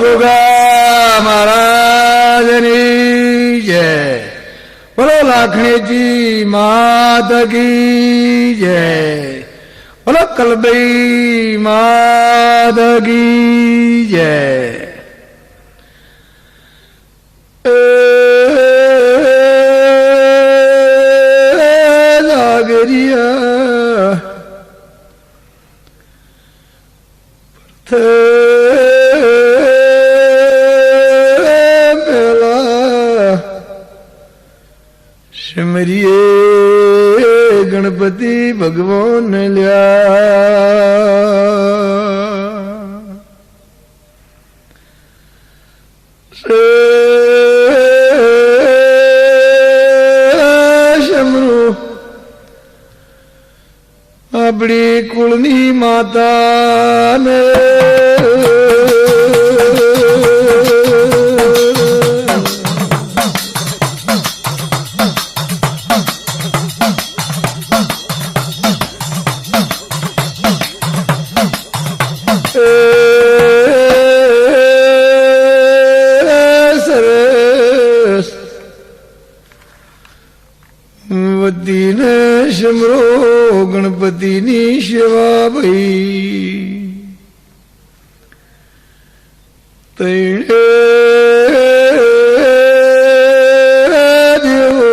ગોગા મહારાજની જય. બોલો લાખણીજી માત કી જય. બોલો કલબઈ માત કી જય. જાગરિયા પેલા સિમરીએ ગણપતિ ભગવાન લ્યા શમરૂ આપણી કુળની માતાને વતીને શમરો ગણપતિની સેવા ભઈ તૈણે દેવો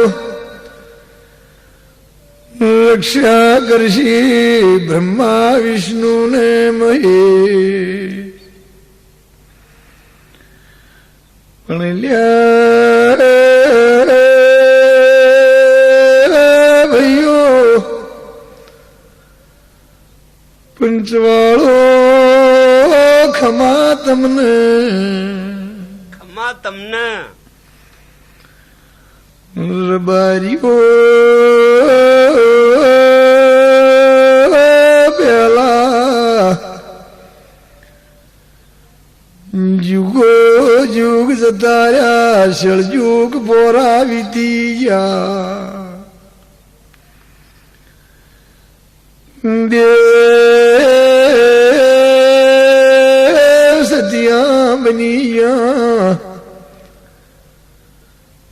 રક્ષા કરશી બ્રહ્મા વિષ્ણુ ને મહેશ પણ લ્યા પંચવાળો ખમા તમને ખમા તમને રબારીઓ પેલા જુગો જુગ જતા રહ્યા સળજુગ પોરા વીતી ગયા દેવ સતિયા બનિયા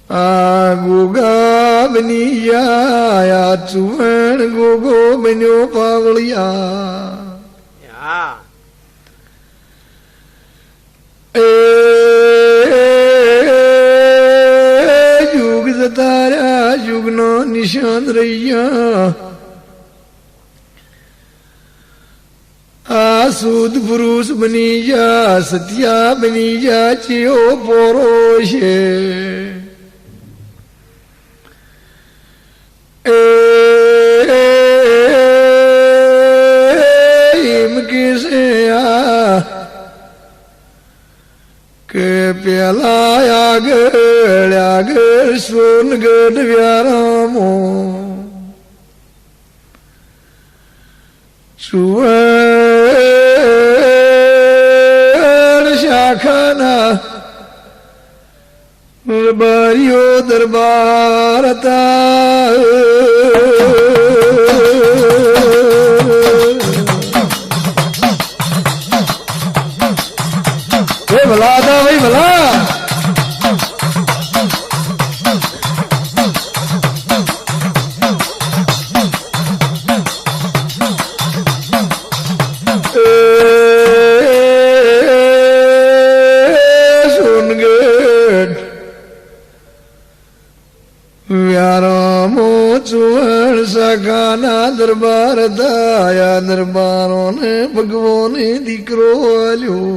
આ ગોગા બનિયા ચુવણ ગોગો બન્યો પાવળિયા યુગ જતા રહ્યા યુગનો નિશાન રહ્યા આ સુદ પુરુષ બની જા સત્યા બની જા ચિયો પોરો છે એમ કે છે આ કે પેલા આગળ આગળ સોનગઢ વ્યારામો સુવર્ણ શાખાના રબારીઓ દરબાર હતા ભલા હતા ભાઈ ભલા સુવર્ણ શાખાના દરબાર દયા દરબારો ને ભગવાને દીકરો આલ્યો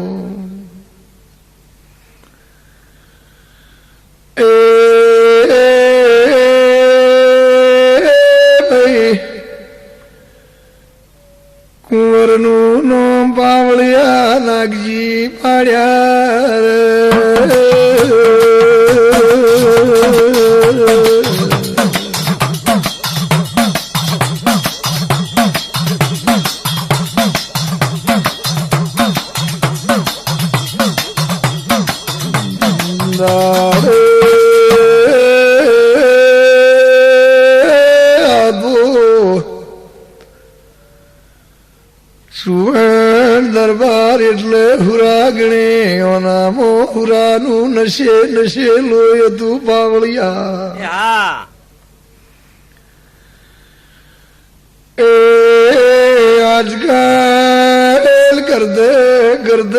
ભાઈ કુંવરનું નામ પાવળિયા નાગજી પાડ્યા સુવર્ણ દરબાર એટલે હુરાગણે ઓના મોહરાનું નશે નશે લોય તું પાવળિયા હા એ આજકાલ ગર્દ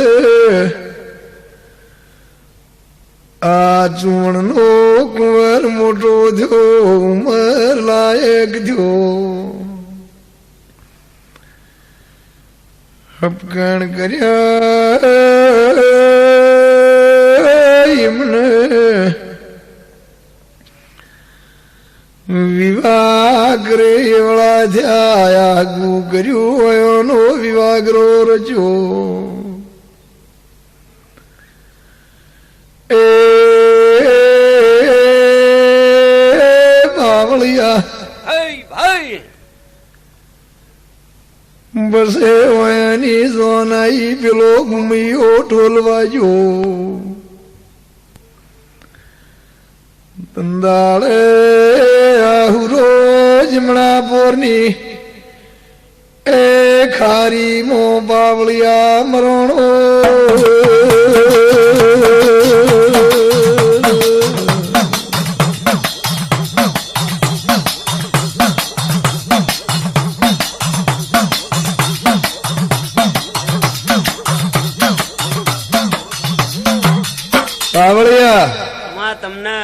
આ ચૂણનો કુંવર મોટો થયો ઉમર લાયક થયો હપકણ કર્યા એમને વિવાગ્રે એવડા થયા આગું કર્યું એનો વિવાગ્રો રચ્યો એ બાવળિયા ભાઈ બસે ઓયાની સોનાઈ પેલો ઘૂમીયો ઢોલવાજો તંદાળે આહુરો જમણા પોરની એ ખારી મો બાવળિયા મરણો બાવળિયા કમા તમને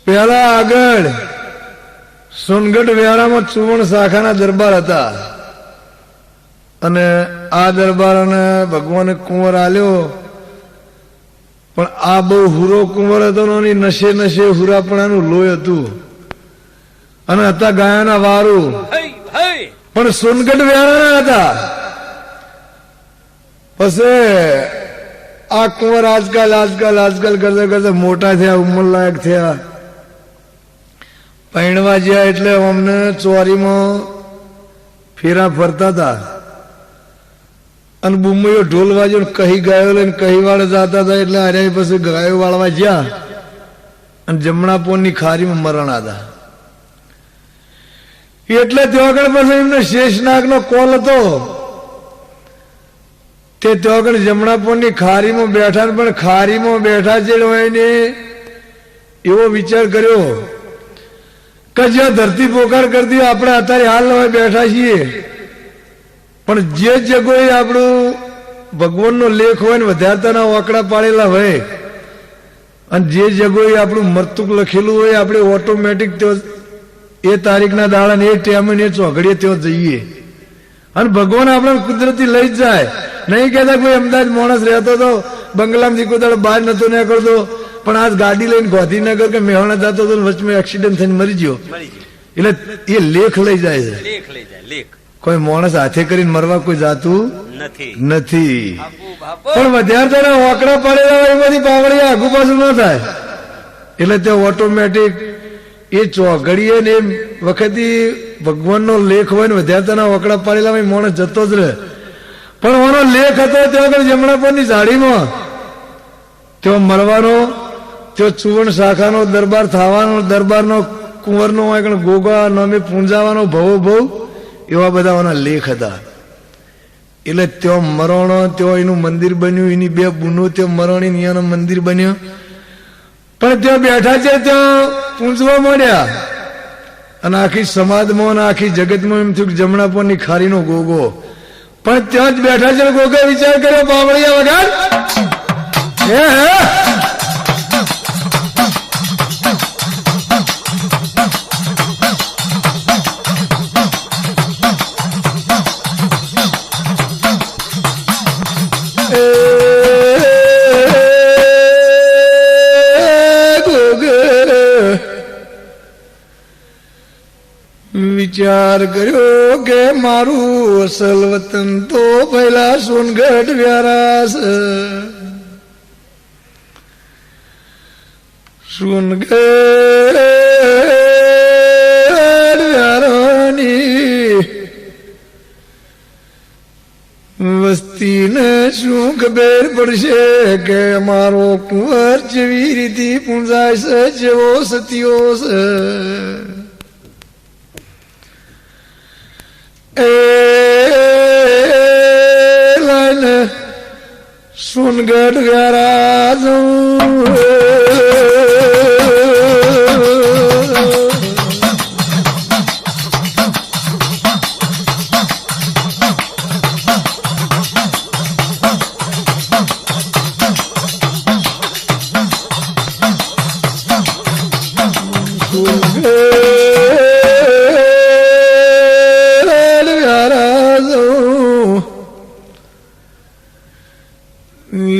પેલા આગળ સોનગઢ વ્યારામાં ચુવણ શાખાના દરબાર હતા અને આ દરબાર અને ભગવાને કુંવર આલ્યો પણ આ બહુ હુરો કુંવર હતો ને નશે નશે હુરાપણાનું લોહી હતું અને હતા ગાયાના વારું પણ સોનગઢ વ્યારાના હતા પછી આ કુંવર આજકાલ કરતા મોટા થયા ઉંમર લાયક થયા પૈણવા જ્યાં એટલે અમને ચોરીમાં ફેરા ફરતા હતા અને બુમ્બઈઓ ઢોલ વાજો કહી ગાયો લઈને કહી વાળે જતા હતા એટલે અરે પછી ગાયો વાળવા જ્યાં અને જમણા પોરની ખારીમાં મરણ હતા એટલે ત્યાં આગળ પછી એમને શેષનાગ નો કોલ હતો તે ત્યાં આગળ જમણા પોરની ખારીમાં બેઠા પણ ખારીમાં બેઠા જે હોય ને એવો વિચાર કર્યો કે જ્યાં ધરતી પોકાર કરતી આપણે અત્યારે હાલ હોય બેઠા છીએ પણ જે જગ્યાએ આપણું ભગવાનનો લેખ હોય ને વધારતાના ઓકડા પાડેલા હોય અને જે જગ્યાએ આપણું મરતુક લખેલું હોય આપણે ઓટોમેટિક એ તારીખના દાડા ને એ ટાઈમે ને ચોઘડીએ ત્યાં જઈએ અને ભગવાન આપણને કુદરતી લઈ જ જાય નહીં કહેતા કોઈ અમદાવાદ માણસ રહેતો હતો બંગલામાંથી કોઈ દાડો બહાર નતો નીકળતો પણ આજ ગાડી લઈને ગાંધીનગર કે મેહોણા જતો હતો વચમાં એક્સિડન્ટ થઈને મરી ગયો એટલે એ લેખ લઈ જાય છે કોઈ માણસ હાથે કરીને મરવા કોઈ જાતું નથી પણ વધારે ઓકડા પડેલા હોય એમાંથી પાવડી આગુ પાછું ન થાય એટલે તે ઓટોમેટિક એ ચોઘડીએ ને એ વખતે ભગવાનનો લેખ હોય ને વધારતાના ઓકડા પાડેલા હોય માણસ જતો જ રહે પણ એનો લેખ હતો ત્યાં આગળ જમણા પરની ઝાડીમાં ત્યાં મરવાનો ત્યાં ચુવણ શાખાનો દરબાર થવાનો દરબારનો કુંવરનો ગોગા નામે પૂંજાવાનો ભવો ભવ એવા બધા એના લેખ હતા એટલે ત્યાં મરણો ત્યાં એનું મંદિર બન્યું એની બે બુનો ત્યાં મરણી એનું મંદિર બન્યું પણ ત્યાં બેઠા છે ત્યાં પૂંજવા માંડ્યા અને આખી સમાજમાં આખી જગતમાં એમ થયું જમણા પરની ખારીનો ગોગો પણ ત્યાં જ બેઠા છે ગોગા વિચાર કર્યો બાવળિયા વગર વિચાર કર્યો કે મારું અસલ વતન તો પહેલા સોનગઢ વ્યારા છે સોનગઢ વ્યારાની વસ્તીને શું ખબર પડશે કે અમારો કુંવર જેવી રીતે પૂંજાય છે જેવો સતીઓ છે સોનગઢ વ્યારા જઉં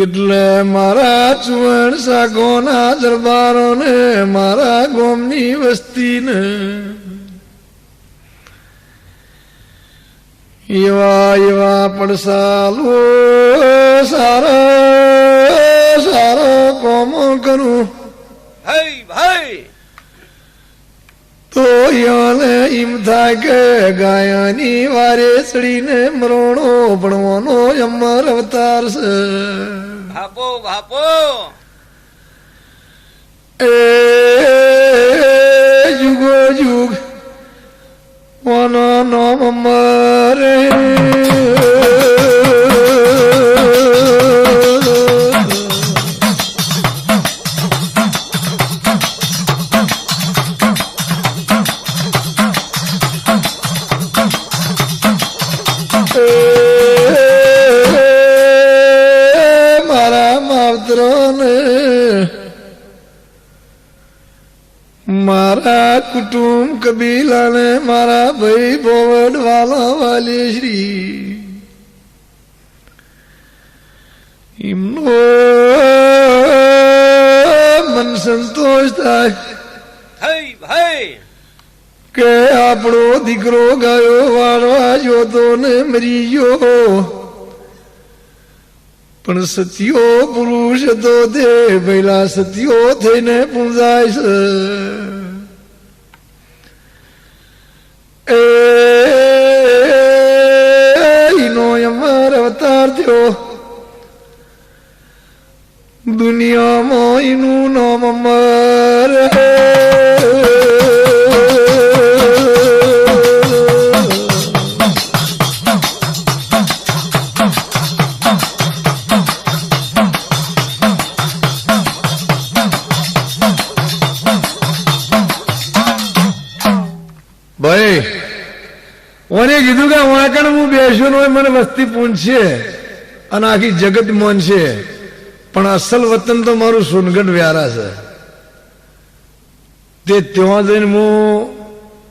એટલે મારા ચુવણ સાગોના દરબારો ને મારા ગોમની વસ્તી ને એવા એવા પડસાલો સારા સારો કોમો કરું ભાઈ ભાઈ તો યાને એમ થાય કે ગાયાની વારે ચડીને મરોણો ભણવાનો અમર અવતાર છે ભાપો ભાપો એ યુગો યુગ વાનો નામ અમર મારા કુટુંબ કબીલા ને મારા ભાઈ બોવડ વાલા વાલી શ્રી એમનો મન સંતોષ થાય ભાઈ ભાઈ કે આપણો દીકરો ગાયો વાળવા જોતો ને મરી ગયો પણ સત્યો પુરુષ હતો તે પહેલા સત્યો થઈને પૂંજાય છે એનો અમર અવતાર થયો દુનિયામાં એનું નામ અમર ભાઈ ઓને કીધું કે વાંકણ હું બેસ્યો હોય મને વસ્તી પૂછશે અને આખી જગત માનશે પણ અસલ વતન તો મારું સોનગઢ વ્યારા છે તે ત્યાં જઈને હું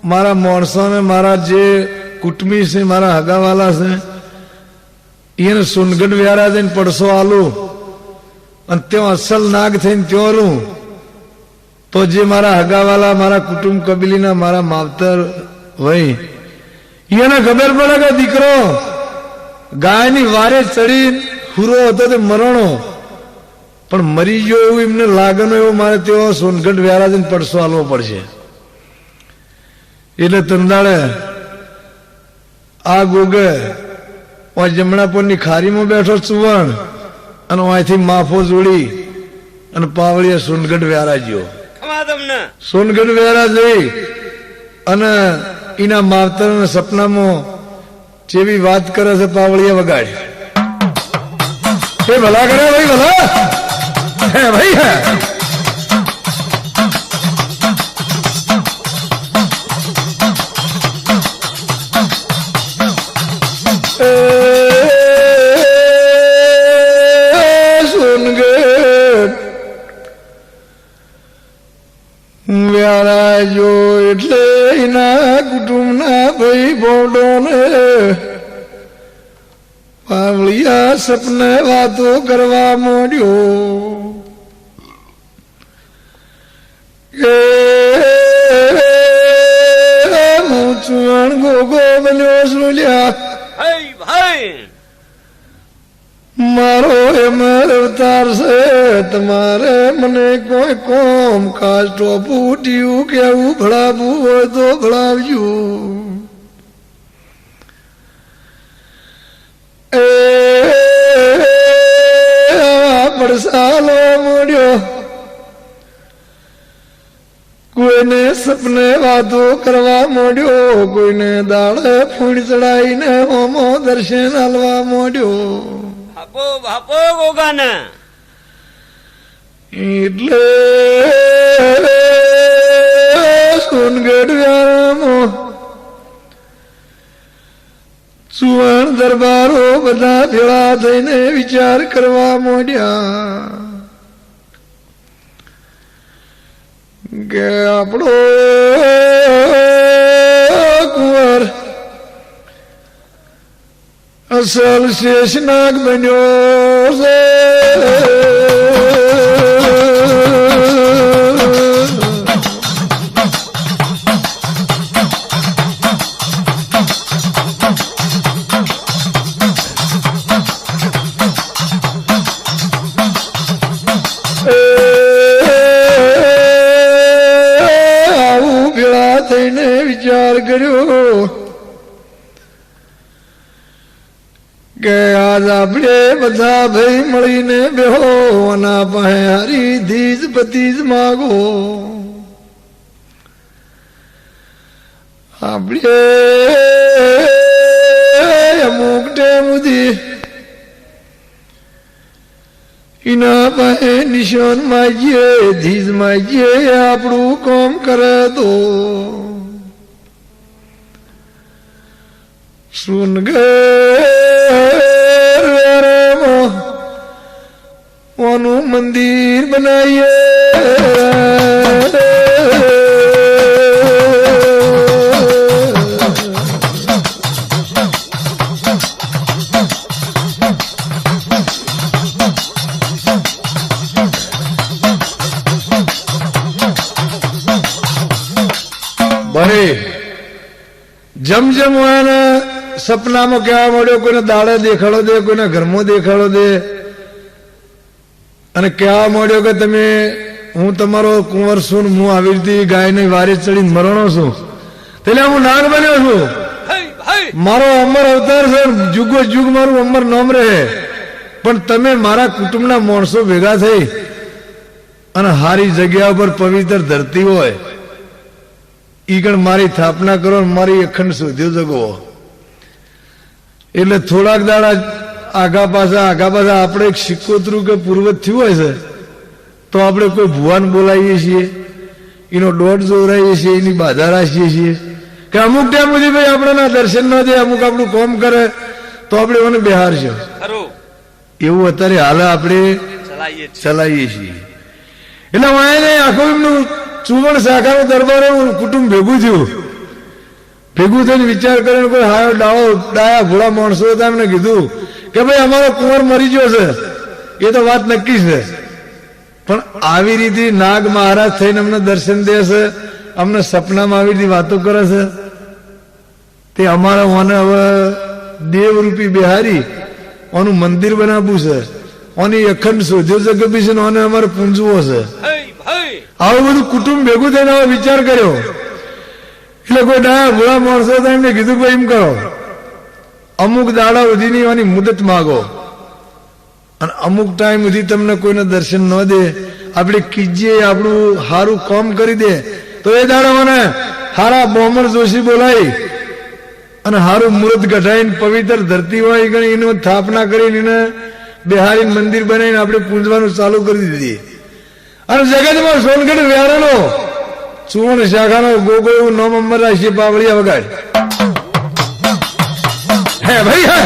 મારા માણસોને મારા જે કુટુંબી છે મારા હગાવાલા છે એને સોનગઢ વ્યારા જઈને પડસો આલું અને ત્યાં અસલ નાગ થઈને ત્યાં રહું તો જે મારા હગાવાલા મારા કુટુંબ કબીલીના મારા માવતર હોય એને ખબર પડે કે દીકરો ગાયની વારે ચડી હુરો હતો તે મરણો પણ મરી ગયો એવું એમને લાગનો એવું મારે તેઓ સોનગઢ વ્યારાજીને પડસો આલવો પડશે એટલે તંદાળે આ ગોગે જમણાપુરની ખારીમાં બેઠો ચુવણ અને અહીંથી માફો જોડી અને પાવળીએ સોનગઢ વ્યારા ગયો તમને સોનગઢ વ્યારા જઈ અને એના માવતર સપનામાં જેવી વાત કરે છે પાવળિયા વગાડી એ ભલા કરે ભાઈ ભલા હે ભાઈ હે વ્યારા જો એટલે એના કુટુંબના ભાઈ બોડો ને પાવળિયા સપને વાતો કરવા માંડ્યો કે હું ચુવણ ગોગો બન્યો સુલ્યા ભાઈ ભાઈ મારો એમર અવતાર છે તમારે મને કોઈ કોમ કાજ ટોપું ટીયું કેવું ભળાવું હોય તો ભળાવજો પડસાલો મોડ્યો કોઈને સપને વાતો કરવા મોડ્યો કોઈને દાડે ફૂણ ચડાઈને હોમો દર્શન હાલવા મોડ્યો ભાપો ભાપો ગોગાને એટલે સોનગઢ વ્યારામાં સુવર્ણ દરબારો બધા ભેળા થઈને વિચાર કરવા માંડ્યા કે આપણો કુંવર અસલ શેષનાગ બન્યો છે. આવું ભેળા થઈને વિચાર કર્યો કે આજ આપણે બધા ભાઈ મળીને બેહો ના પાસે હારી ધીજ પતીજ માગો. આપણે અમુક ટેમ સુધી એના પાસે નિશાન માગીએ ધીજ માગીએ આપણું કામ કરે તો ઓનું મંદિર બનાવીએ. ભાઈ જમ જમ હોય સપનામાં કહેવા મળ્યો, કોઈને દાડે દેખાડો દે, કોઈને ઘરમાં દેખાડો દે અને કહેવા મળ્યો કે તમે હું તમારો કુંવર છું, હું આવી રીતે ગાયની વારે ચડીને મરણો છું, એટલે હું નાગ બન્યો છું. મારો અમર અવતાર છે, જુગો જુગ મારું અમર નામ રહે. પણ તમે મારા કુટુંબના માણસો ભેગા થઈ અને હારી જગ્યા ઉપર પવિત્ર ધરતી હોય ઈ ગણ મારી સ્થાપના કરો, મારી અખંડ શોધ્યો જગવો. એટલે થોડાક દાડા આગા પાછા આપણે એક સિક્કોતરું કે પૂર્વજ થયું હોય છે તો આપણે કોઈ ભુવાન બોલાવીએ છીએ, એનો દોઢ જોરાઈએ છીએ, એની બાધા રાખીએ છીએ કે અમુક ટાઈમ સુધી ભાઈ આપણાના દર્શન ન દે, અમુક આપણું કામ કરે તો આપણે એને બેહારશે. એવું અત્યારે હાલ આપણે ચલાવીએ છીએ. એટલે વાયને આખું એમનું ચૂવણ શાખાનું દરબારનું કુટુંબ ભેગું થયું. ભેગું થઈને વિચાર કરીને કોઈ હાયો ડાયા ભોળા માણસો હતા, એમને કીધું કે ભાઈ અમારો કુંવર મરી ગયો છે, એ તો વાત નક્કી છે, પણ આવી રીતે નાગ મહારાજ થઈને અમને દર્શન દે છે, અમને સપનામાં આવી રીતે વાતો કરે છે, તે અમારા ઓને હવે દેવરૂપી બિહારી ઓનું મંદિર બનાવવું છે, ઓની અખંડ શોધ્યો જગબી છે, ઓને અમારે પૂંજવો છે. આવું બધું કુટુંબ ભેગું થઈને હવે વિચાર કર્યો. એટલે કોઈ ડાયા ભોળા માણસો હતા, એમને કીધું ભાઈ એમ કરો, અમુક દાડા સુધીની એની મુદત માગો અને અમુક ટાઈમ સુધી તમને કોઈને દર્શન ન દે, આપણે કીજીએ આપણું સારું કામ કરી દે તો એ દાડાઓને હારા બ્રાહ્મણ જોશી બોલાવી અને સારું મુહૂર્ત ઘટાઈને પવિત્ર ધરતી હોય એની સ્થાપના કરીને એને બિહારી મંદિર બનાવીને આપણે પૂંજવાનું ચાલુ કરી દીધી. અને જગતમાં સોનગઢ વ્યારાનો ચૂવણ શાખાનો ગોગો એવું નામ અમર રાખીએ પાવળિયા વગાડ. હે ભાઈ હે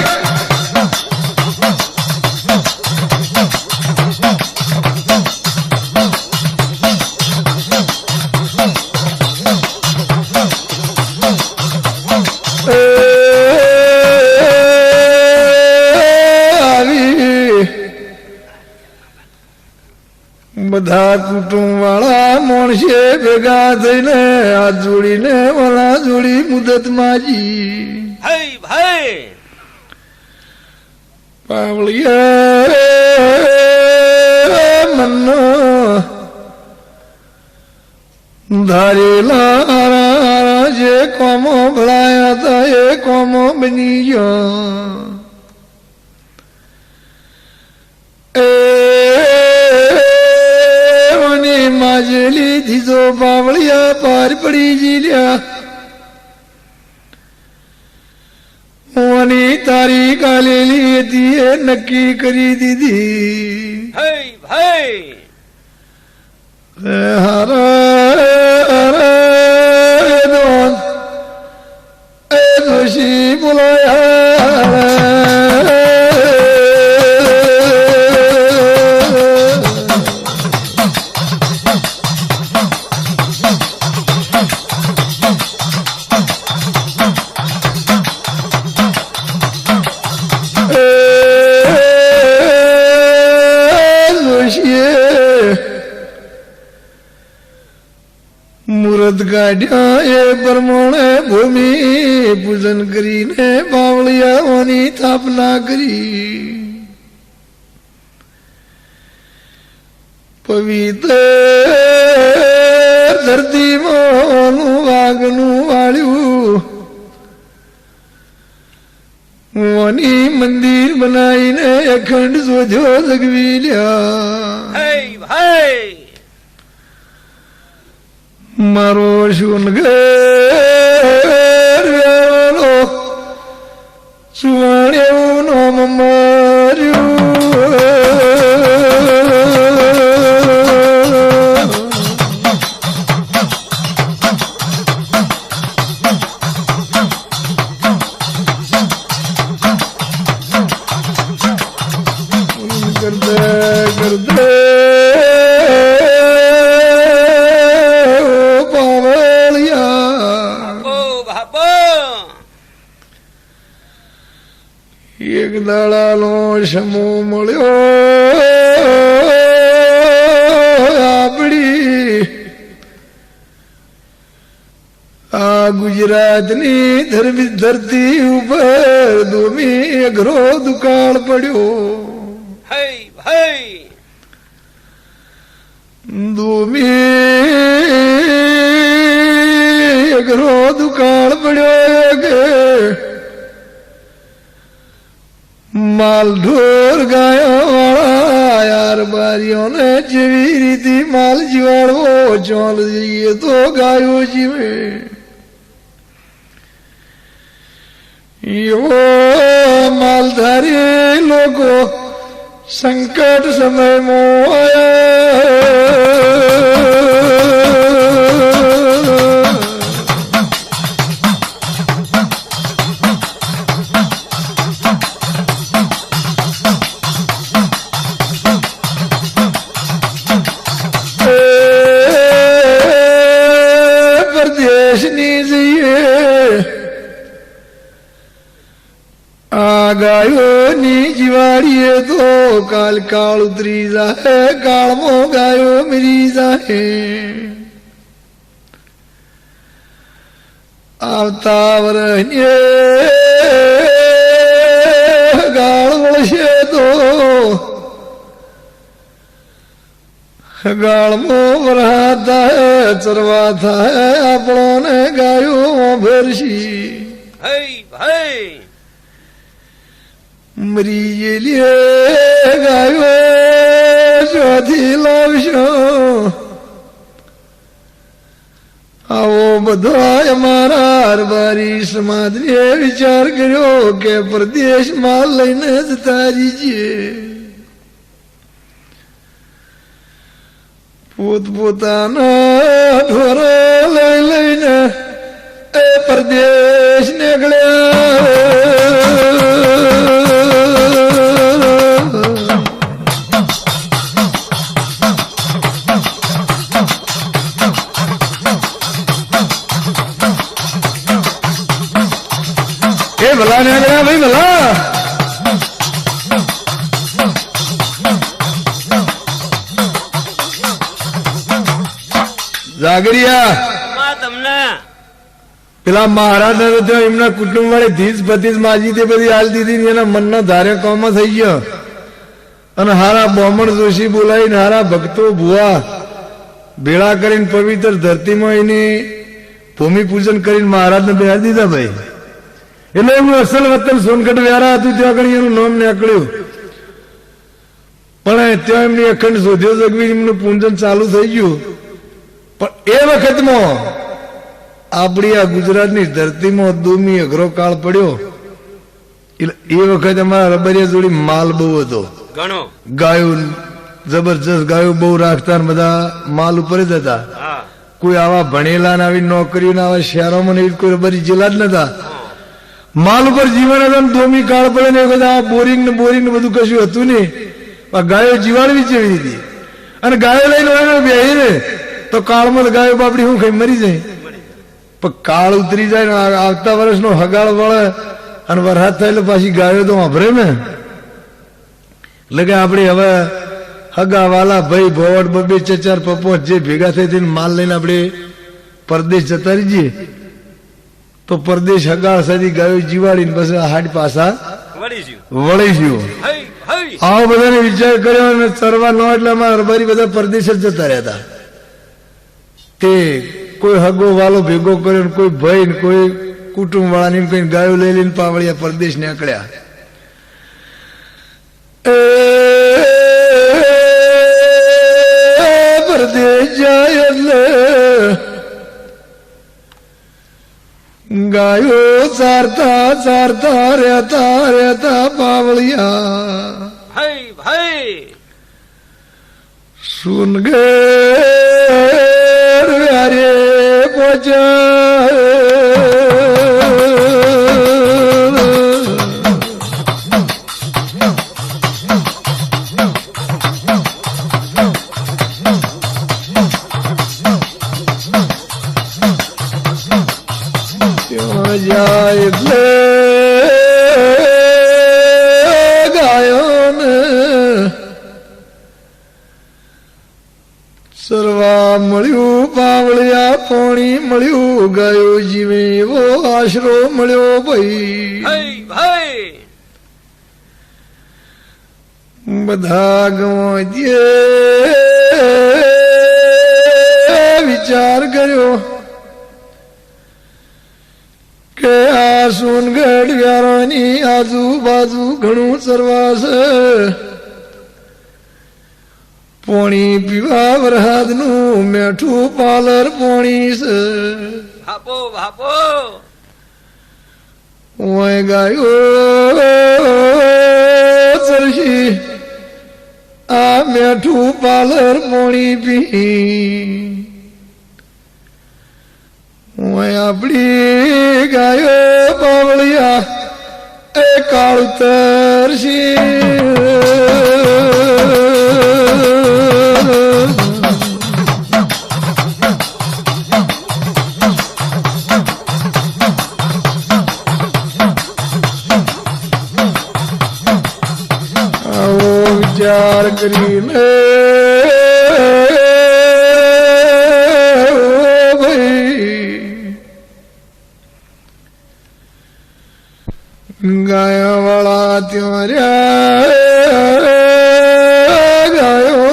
બધા કુટુંબ વાળા માણસે ભેગા થઈને હાથ જોડીને વાળા જોડી મુદત માજી. પાવળિયા મનનો ધારેલા જે કોમો ભળાયા હતા એ કોમો બની ગયો. માજેલી ધીજો પાવળિયા પાર પડી જીલ્યા. તારીખ આલેલી હતી એ નક્કી કરી દીધી. ભાઈ ભાઈ ઋષિ બોલાયા મુરત કાઢ્યા એ પ્રમાણે ભૂમિ પૂજન કરીને બાવળિયાઓની સ્થાપના કરી. પવિત્ર ધરતીમાં વાઘનું વાળ્યું વાની મંદિર બનાવીને અખંડ શોધ્યો જગવી લ્યા. ભાઈ ભાઈ મારો શુનગર સુવાણ્યું નામ માર્યું. એક દાડાનો સમૂહ મળ્યો આપડી આ ગુજરાતની ધરતી ઉપર દુમી અઘરો દુકાળ પડ્યો. ભાઈ ભાઈ દુમી અઘરો દુકાળ પડ્યો કે માલ ઢોર ગાયો વાળા યાર બારીઓને જેવી રીતે માલ જીવાડવો ચાલ જઈએ તો ગાયો જીવે એવો માલધારી લોકો સંકટ સમયમાં ગાયોની જીવાડીએ તો કાલ કાળ ઉતરી જાય. કાળમાં ગાયો મરી જાય. આવતા વર્ષે ગાળ વળશે તો ગાળમાં વરસાદ થાય ચરવા થાય આપણને ગાયો ભરશી. ભાઈ ભાઈ મરી ગયેલી ગાયો ચોથી લાવશો. આવો બધા અમારા હરબારી સમાજને વિચાર કર્યો કે પ્રદેશમાં લઈને જતા રહીએ. પોતપોતાના ઢોરો લઈ લઈને એ પરદેશ નીકળ્યા. ભલા ને ભાઈ ભલા જાગરિયા તમને પેલા મહારાજ ને એમના કુટુંબ વાળી ધીસ બતીસ માજી તે બધી હાલ દીધી એના મનનો ધારે કોમ થઈ ગયો અને હારા બ્રાહ્મણ જોશી બોલાવીને હારા ભક્તો ભુવા ભેળા કરીને પવિત્ર ધરતીમાં એની ભૂમિ પૂજન કરીને મહારાજને બેહાડી દીધા ભાઈ. એટલે એવું અસલ વતન સોનગઢ વ્યારા હતું ત્યાં આગળ એનું નામ નીકળ્યું પણ ત્યાં એમની અખંડ શોધ્યો જગવી એમનું પૂજન ચાલુ થઈ ગયું. પણ એ વખતમાં આપણી આ ગુજરાતની ધરતીમાં દુમી અઘરો કાળ પડ્યો. એટલે એ વખત અમારા રબરિયા જોડી માલ બહુ હતો, ઘણો. ગાયો જબરજસ્ત ગાયો બહુ રાખતા ને બધા માલ ઉપર જ હતા. હા. કોઈ આવા ભણેલા ને આવી નોકરીઓ ને આવા શહેરોમાં ને એવી કોઈ રબરી જેલા જ નતા. માલ ઉપર જીવન હતા ને ધોમી કાળ પડે ને બધા બોરિંગ ને બધું કશું હતું નહીં. ગાયો જીવાડવી જેવી હતી. અને ગાયો લઈને બેહી ને તો કાળમાં ગાયો બાપડી હું કઈ મરી જાય. પણ કાળ ઉતરી જાય ને આવતા વર્ષનો હગાળ વળે અને વરસાદ થાય એટલે પાછી ગાયો તો વાપરે ને. એટલે કે આપણે હવે હગા વાલા ભાઈ ભોવડ બબે ચચાર પપ્પો જે ભેગા થઈ થઈને માલ લઈને આપણે પરદેશ જતા રહીએ તો પરદેશ હગાળ સાથે ગાયો જીવાડીને પછી હાડ પાછા વળીશું. આવો બધાને વિચાર કર્યો અને ચરવા ન એટલે અમારા રબારી બધા પરદેશ જ જતા રહેતા. તે કોઈ હગો વાલો ભેગો કર્યો ને કોઈ ભાઈ ને કોઈ કુટુંબ વાળાની કઈ ગાયો લઈ લઈને પાવળિયા પરદેશ નીકળ્યા. પરદેશ જાય એટલે ગાયો ચારતા ચારતા રહેતા પાવળિયા સુનગર વ્યારે પહોંચ્યા. જાય એટલે ગાયોને સરવા મળ્યું પાવળિયા પોણી મળ્યું ગાયો જીવે એવો આશરો મળ્યો ભાઈ. બધા ગમોદીએ વિચાર કર્યો કે આ સોનગઢ વ્યારાની આજુબાજુ ઘણું સરવાસ પોણી પીવા વરસાદનું મેઠું પાલર પોણી છે. ઓય ગાયો ચરશી આ મેઠું પાલર પોણી પી આપડી ગાયો પાવળિયા એ કાળુતરશી. આવો વિચાર કરીને ગાયો વાળા ત્યાં ગાયો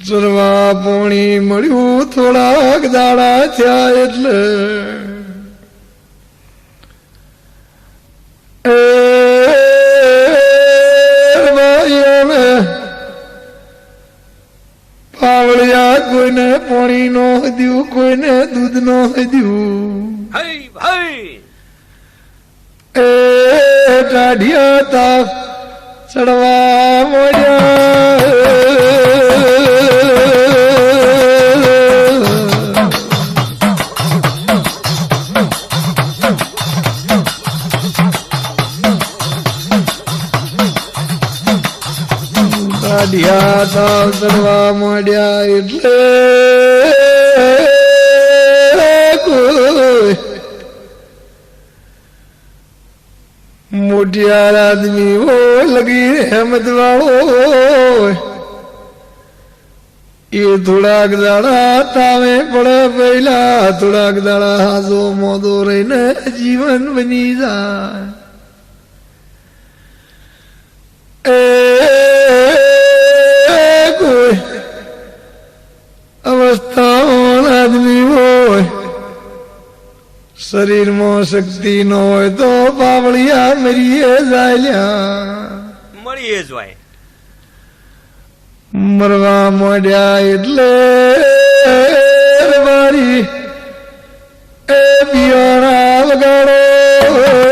ચરવા પોણી મળ્યું થોડાક દાડા થયા એટલે પાવળિયા કોઈને પાણી નો દ્યું કોઈને દૂધ નો દ્યું. એ ટાઢિયા તાપ ચડવા મળ્યા. ટાઢિયા તાપ ચડવા મળ્યા એટલે મોટિયાર આદમી ઓ લગી હેમત વાળો એ થોડાક દાડા તાવે પડે પહેલા થોડાક દાડા હાજો મોદો રહીને જીવન બની જાય. કોઈ અવસ્થાવાન આદમી હોય શરીરમાં શક્તિ ન હોય તો પાવળિયા મરીએ જાય. મરવા મોડ્યા એટલે મારી એ બિયાણા વગાડો